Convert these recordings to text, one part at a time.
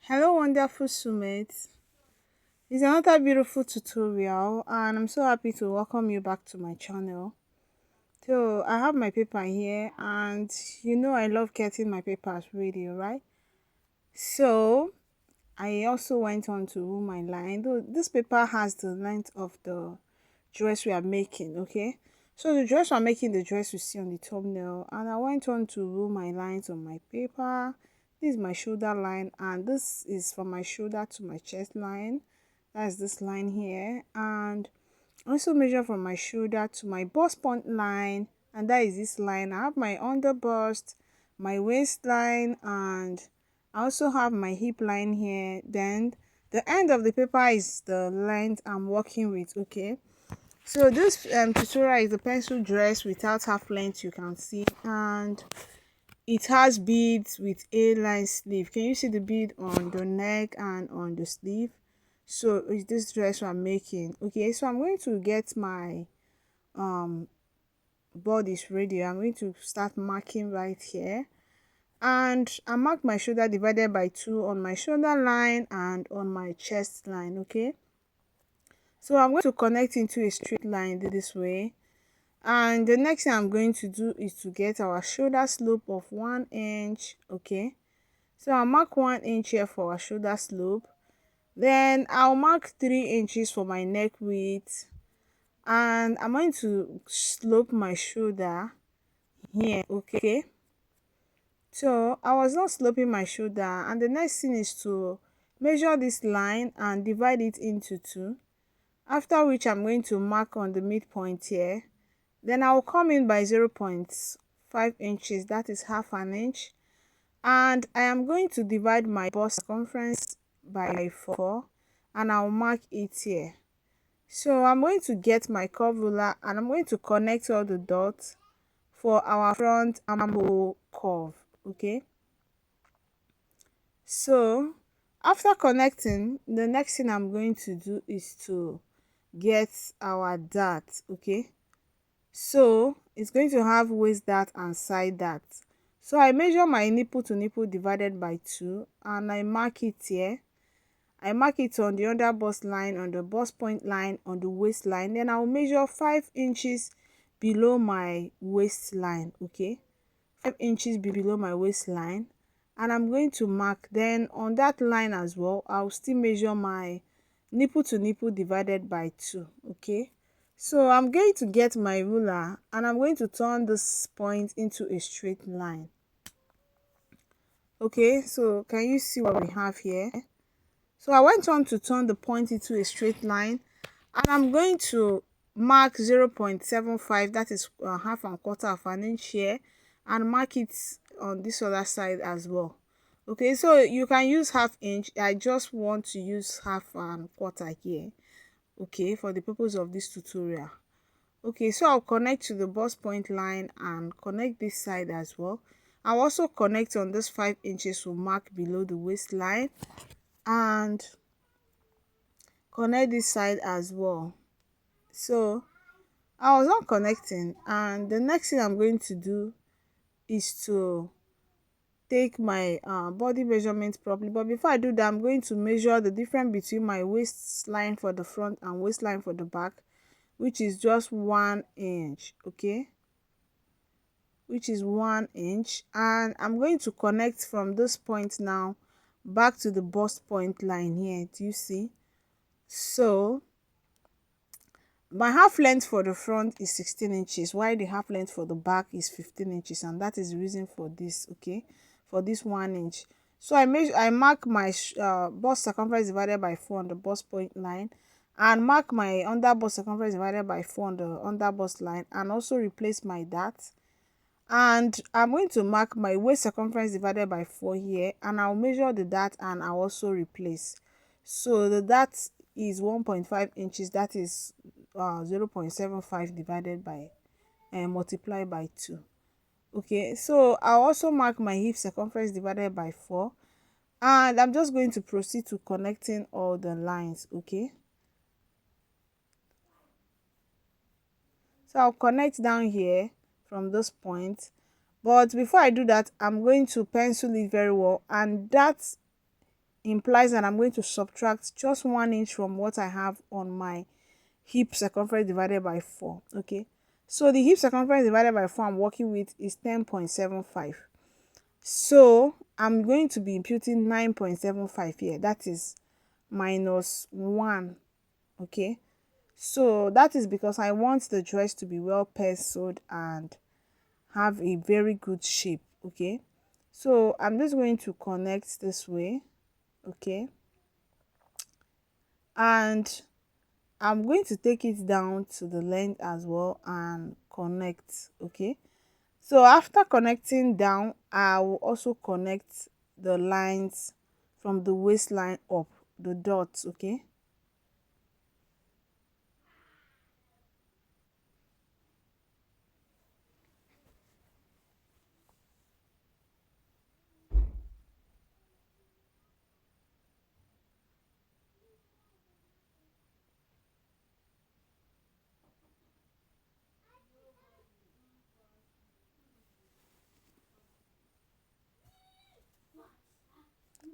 Hello, wonderful soulmates. It's another beautiful tutorial, and I'm so happy to welcome you back to my channel. So, I have my paper here, and I love getting my papers ready, right? So, I also went on to rule my line. Though this paper has the length of the dress we are making, okay? So, the dress we're making, the dress you see on the thumbnail, and I went on to rule my lines on my paper. This is my shoulder line, and this is from my shoulder to my chest line. That's this line here. And I also measure from my shoulder to my bust point line, and that is this line. I have my under bust, my waistline, and I also have my hip line here. Then the end of the paper is the length I'm working with, okay? So this tutorial is a pencil dress without half length, you can see, and it has beads with A-line sleeve. Can you see the bead on the neck and on the sleeve? So it's this dress I'm making. Okay, so I'm going to get my um bodice ready. I'm going to start marking right here, and I mark my shoulder divided by 2 on my shoulder line and on my chest line. Okay, so I'm going to connect into a straight line this way, and the next thing I'm going to do is to get our shoulder slope of 1 inch. Okay, so I'll mark 1 inch here for our shoulder slope. Then I'll mark 3 inches for my neck width, and I'm going to slope my shoulder here. Okay, so I was not sloping my shoulder, and the next thing is to measure this line and divide it into 2, after which I'm going to mark on the midpoint here. Then I'll come in by 0.5 inches, that is half an inch, and I am going to divide my bust circumference by 4, and I'll mark it here. So I'm going to get my curve ruler, and I'm going to connect all the dots for our front armhole curve. Okay, so after connecting, the next thing I'm going to do is to get our dart. Okay, so it's going to have waist dart and side dart. So I measure my nipple to nipple divided by 2, and I mark it here. I mark it on the under bust line, on the bust point line, on the waistline. Then I'll measure 5 inches below my waistline. Okay, 5 inches below my waistline, and I'm going to mark. Then on that line as well, I'll still measure my nipple to nipple divided by 2. Okay, so I'm going to get my ruler, and I'm going to turn this point into a straight line. Okay, so can you see what we have here? So I went on to turn the point into a straight line, and I'm going to mark 0.75, that is half and quarter of an inch here, and mark it on this other side as well. Okay, so you can use half inch. I just want to use half and quarter here, okay, for the purpose of this tutorial. Okay, so I'll connect to the bust point line and connect this side as well. I'll also connect on this 5 inches to mark below the waistline, and connect this side as well. So I was not connecting, and the next thing I'm going to do is to take my body measurement properly. But before I do that, I'm going to measure the difference between my waistline for the front and waistline for the back, which is just 1 inch. Okay, which is 1 inch, and I'm going to connect from this point now back to the bust point line here. Do you see? So my half length for the front is 16 inches, while the half length for the back is 15 inches, and that is the reason for this. Okay, for this 1 inch. So I mark my bust circumference divided by 4 on the bust point line, and mark my under bust circumference divided by 4 on the under bust line, and also replace my dart. And I'm going to mark my waist circumference divided by 4 here, and I'll measure the dart, and I'll also replace. So the dart is 1.5 inches, that is 0.75 divided by multiply by 2. Okay, so I'll also mark my hip circumference divided by 4, and I'm just going to proceed to connecting all the lines. Okay, so I'll connect down here from this point, but before I do that, I'm going to pencil it very well, and that implies that I'm going to subtract just 1 inch from what I have on my hip circumference divided by 4. Okay, so the hip circumference divided by 4 I'm working with is 10.75. So I'm going to be imputing 9.75 here, that is minus 1. Okay, so that is because I want the dress to be well penciled and have a very good shape. Okay, so I'm just going to connect this way. Okay, and I'm going to take it down to the length as well and connect. Okay, so after connecting down, I will also connect the lines from the waistline up, the dots. Okay,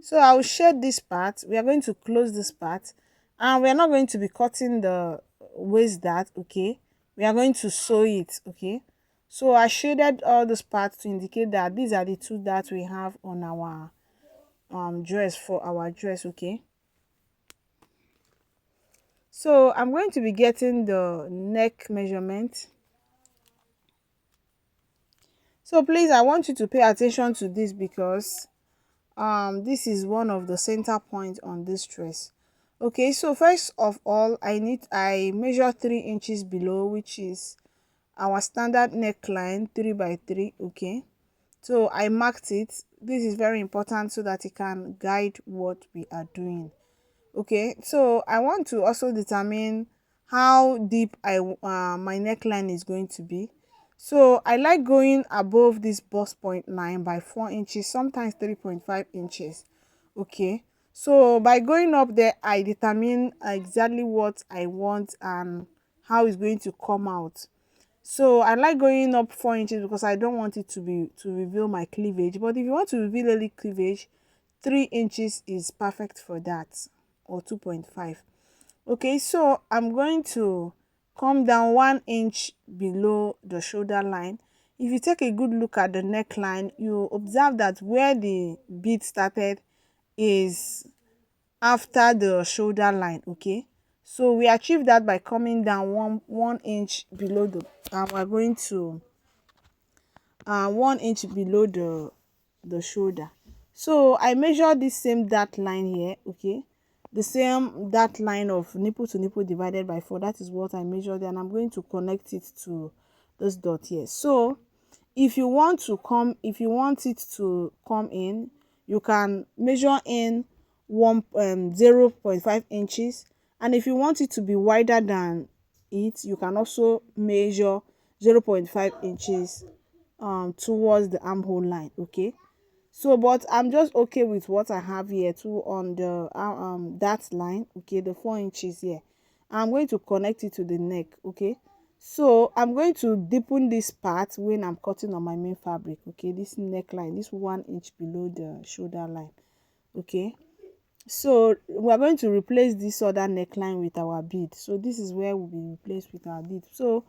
so I will shade this part. We are going to close this part, and we are not going to be cutting the waist dart. Okay, we are going to sew it. Okay, so I shaded all this part to indicate that these are the two that we have on our dress, for our dress. Okay, so I'm going to be getting the neck measurement. So please, I want you to pay attention to this because this is one of the center points on this dress. Okay, so first of all, I measure 3 inches below, which is our standard neckline, 3 by 3. Okay, so I marked it. This is very important so that it can guide what we are doing. Okay, so I want to also determine how deep my neckline is going to be. So I like going above this bust point line by 4 inches, sometimes 3.5 inches. Okay, so by going up there, I determine exactly what I want and how it's going to come out. So I like going up 4 inches because I don't want it to reveal my cleavage. But if you want to reveal early cleavage, 3 inches is perfect for that, or 2.5. Okay, so I'm going to come down 1 inch below the shoulder line. If you take a good look at the neckline, you observe that where the bead started is after the shoulder line. Okay, so we achieve that by coming down one inch below the we're going to 1 inch below the shoulder. So I measure this same dart line here. Okay, the same dart line of nipple to nipple divided by 4, that is what I measured, and I'm going to connect it to this dot here. So if you want it to come in, you can measure in 0.5 inches, and if you want it to be wider than it, you can also measure 0.5 inches towards the armhole line. Okay, so but I'm just okay with what I have here too on the that line. Okay, the 4 inches here, I'm going to connect it to the neck. Okay, so I'm going to deepen this part when I'm cutting on my main fabric. Okay, this neckline, this 1 inch below the shoulder line. Okay, so we're going to replace this other neckline with our bead. So this is where we'll be replaced with our bead. So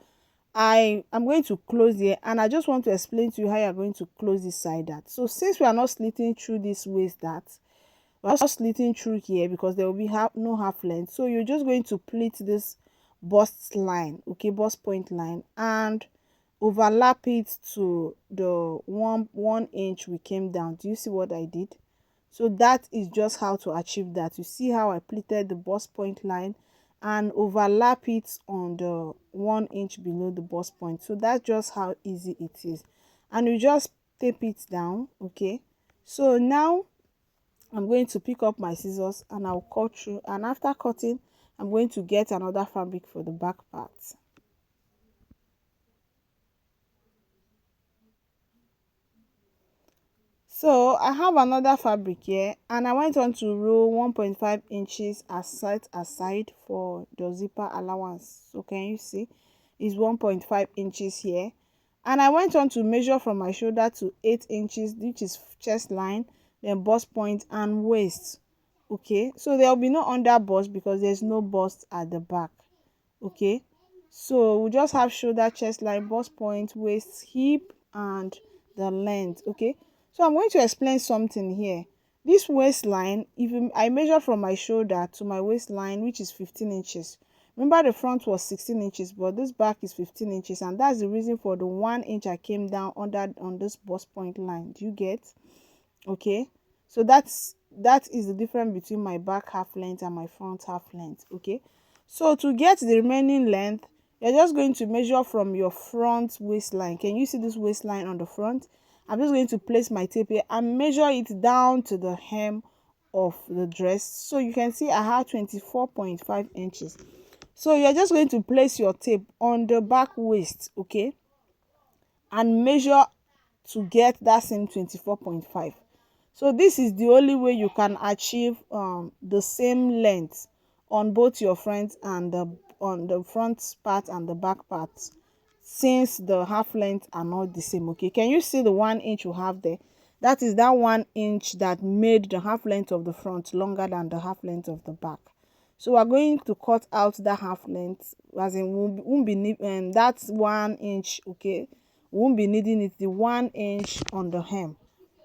I am going to close here, and I just want to explain to you how you are going to close this side dart. So since we are not slitting through this waist dart, we're not slitting through here because there will be no half length. So you're just going to pleat this bust line. Okay, bust point line, and overlap it to the one inch we came down. Do you see what I did? So that is just how to achieve that. You see how I pleated the bust point line and overlap it on the 1 inch below the bust point. So that's just how easy it is, and you just tape it down. Okay, so now I'm going to pick up my scissors and I'll cut through, and after cutting, I'm going to get another fabric for the back part. So I have another fabric here, and I went on to roll 1.5 inches aside for the zipper allowance. So can you see it's 1.5 inches here, and I went on to measure from my shoulder to 8 inches, which is chest line, then bust point and waist. Okay, so there will be no under bust because there's no bust at the back. Okay, so we just have shoulder, chest line, bust point, waist, hip, and the length. Okay, so I'm going to explain something here. This waistline, if I measure from my shoulder to my waistline, which is 15 inches. Remember the front was 16 inches, but this back is 15 inches, and that's the reason for the 1 inch I came down under on this bust point line. Do you get? Okay, so that is the difference between my back half length and my front half length. Okay, so to get the remaining length, you're just going to measure from your front waistline. Can you see this waistline on the front? I'm just going to place my tape here and measure it down to the hem of the dress. So you can see I have 24.5 inches. So you're just going to place your tape on the back waist, okay, and measure to get that same 24.5. So this is the only way you can achieve the same length on both your front and on the front part and the back part, since the half length are not the same. Okay, can you see the 1 inch you have there? That is that 1 inch that made the half length of the front longer than the half length of the back. So we're going to cut out that half length, as in won't be need that's 1 inch. Okay, we won't be needing it, the 1 inch on the hem.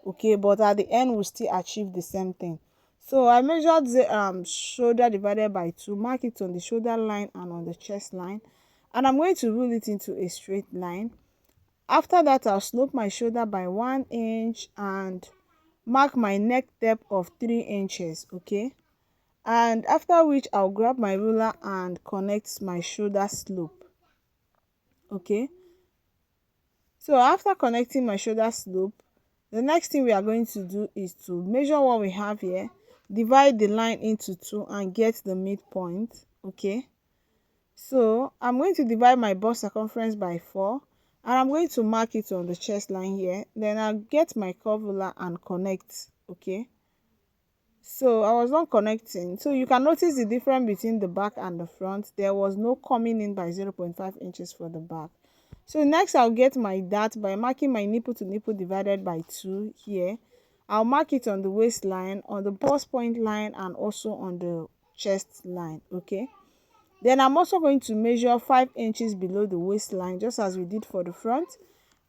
Okay, but at the end we'll still achieve the same thing. So I measured the shoulder divided by 2, mark it on the shoulder line and on the chest line, and I'm going to rule it into a straight line. After that, I'll slope my shoulder by 1 inch and mark my neck depth of 3 inches. Okay, and after which I'll grab my ruler and connect my shoulder slope. Okay, so after connecting my shoulder slope, the next thing we are going to do is to measure what we have here, divide the line into 2 and get the midpoint. Okay, so I'm going to divide my bust circumference by 4 and I'm going to mark it on the chest line here. Then I'll get my curve ruler and connect. Okay, so I was not connecting, so you can notice the difference between the back and the front. There was no coming in by 0.5 inches for the back. So next I'll get my dart by marking my nipple to nipple divided by 2 here. I'll mark it on the waistline, on the bust point line, and also on the chest line. Okay, then I'm also going to measure 5 inches below the waistline, just as we did for the front,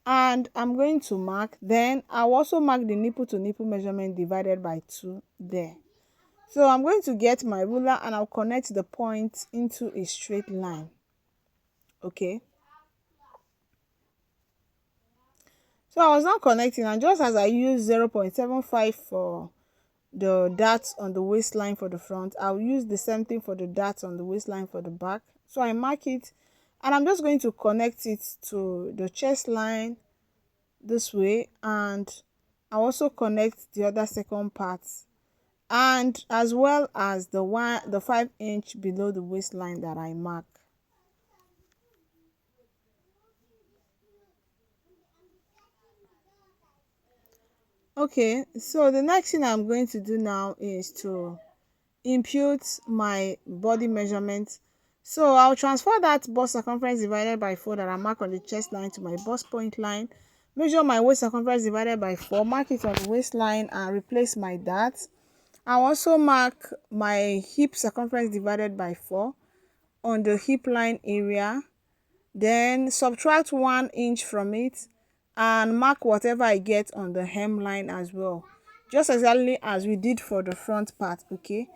and I'm going to mark, then I'll also mark the nipple to nipple measurement divided by 2 there. So I'm going to get my ruler and I'll connect the points into a straight line. Okay, so I was not connecting, and just as I use 0.75 for the darts on the waistline for the front, I'll use the same thing for the darts on the waistline for the back. So I mark it and I'm just going to connect it to the chest line this way, and I also connect the other second part, and as well as the 5 inch below the waistline that I mark. Okay, so the next thing I'm going to do now is to impute my body measurement. So I'll transfer that bust circumference divided by 4 that I mark on the chest line to my bust point line, measure my waist circumference divided by 4, mark it on the waistline and replace my dart. I'll also mark my hip circumference divided by 4 on the hip line area, then subtract 1 inch from it and mark whatever I get on the hemline as well, just exactly as we did for the front part. Okay,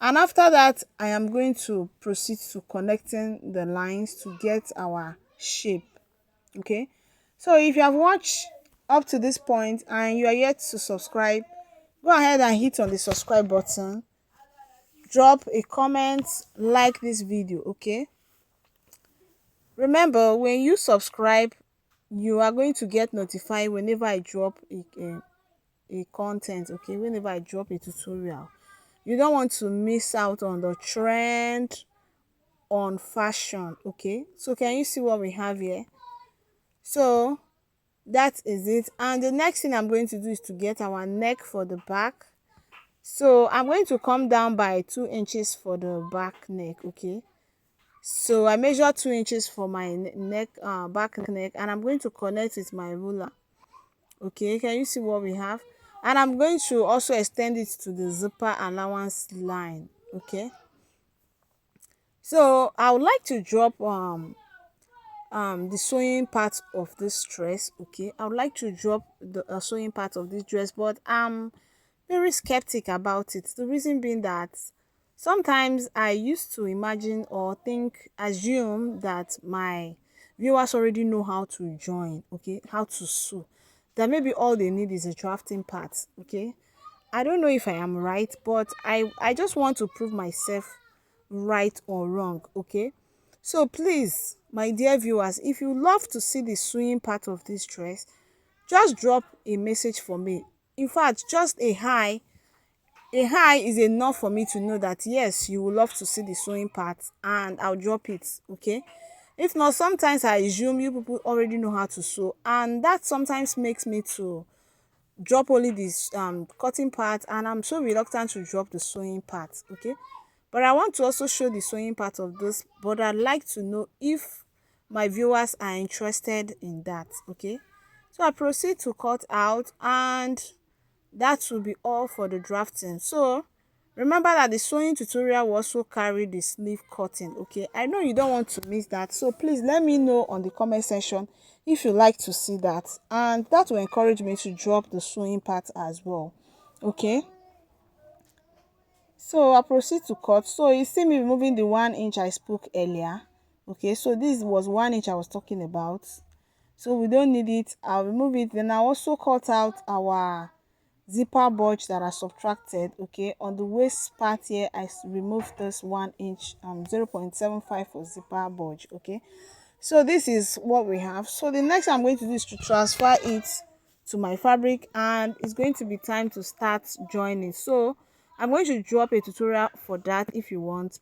and after that I am going to proceed to connecting the lines to get our shape. Okay, so if you have watched up to this point and you are yet to subscribe, go ahead and hit on the subscribe button, drop a comment, like this video. Okay, remember, when you subscribe, you are going to get notified whenever I drop a content. Okay, whenever I drop a tutorial, you don't want to miss out on the trend on fashion. Okay, so can you see what we have here? So that is it, and the next thing I'm going to do is to get our neck for the back. So I'm going to come down by 2 inches for the back neck. Okay, so I measure 2 inches for my neck, back neck, and I'm going to connect with my ruler. Okay, can you see what we have? and I'm going to also extend it to the zipper allowance line. Okay, so I would like to drop the sewing part of this dress. Okay, I would like to drop the sewing part of this dress, but I'm very skeptic about it. The reason being that sometimes I used to imagine or assume that my viewers already know how to join, okay, how to sew, that maybe all they need is a drafting part. Okay, I don't know if I am right, but I just want to prove myself right or wrong. Okay, so please, my dear viewers, if you love to see the sewing part of this dress, just drop a message for me. In fact, just a hi is enough for me to know that yes, you will love to see the sewing part, and I'll drop it. Okay, if not, sometimes I assume you people already know how to sew, and that sometimes makes me to drop only this cutting part, and I'm so reluctant to drop the sewing part. Okay, but I want to also show the sewing part of this, but I'd like to know if my viewers are interested in that. Okay, so I proceed to cut out, and that will be all for the drafting. So remember that the sewing tutorial will also carry the sleeve cutting. Okay, I know you don't want to miss that, so please let me know on the comment section if you like to see that, and that will encourage me to drop the sewing part as well. Okay, so I proceed to cut. So you see me removing the 1 inch I spoke earlier. Okay, so this was 1 inch I was talking about, so we don't need it. I'll remove it. Then I also cut out our zipper bulge that I subtracted. Okay, on the waist part here I removed this 1 inch 0.75 for zipper bulge. Okay, so this is what we have. So the next I'm going to do is to transfer it to my fabric, and it's going to be time to start joining. So I'm going to drop a tutorial for that if you want.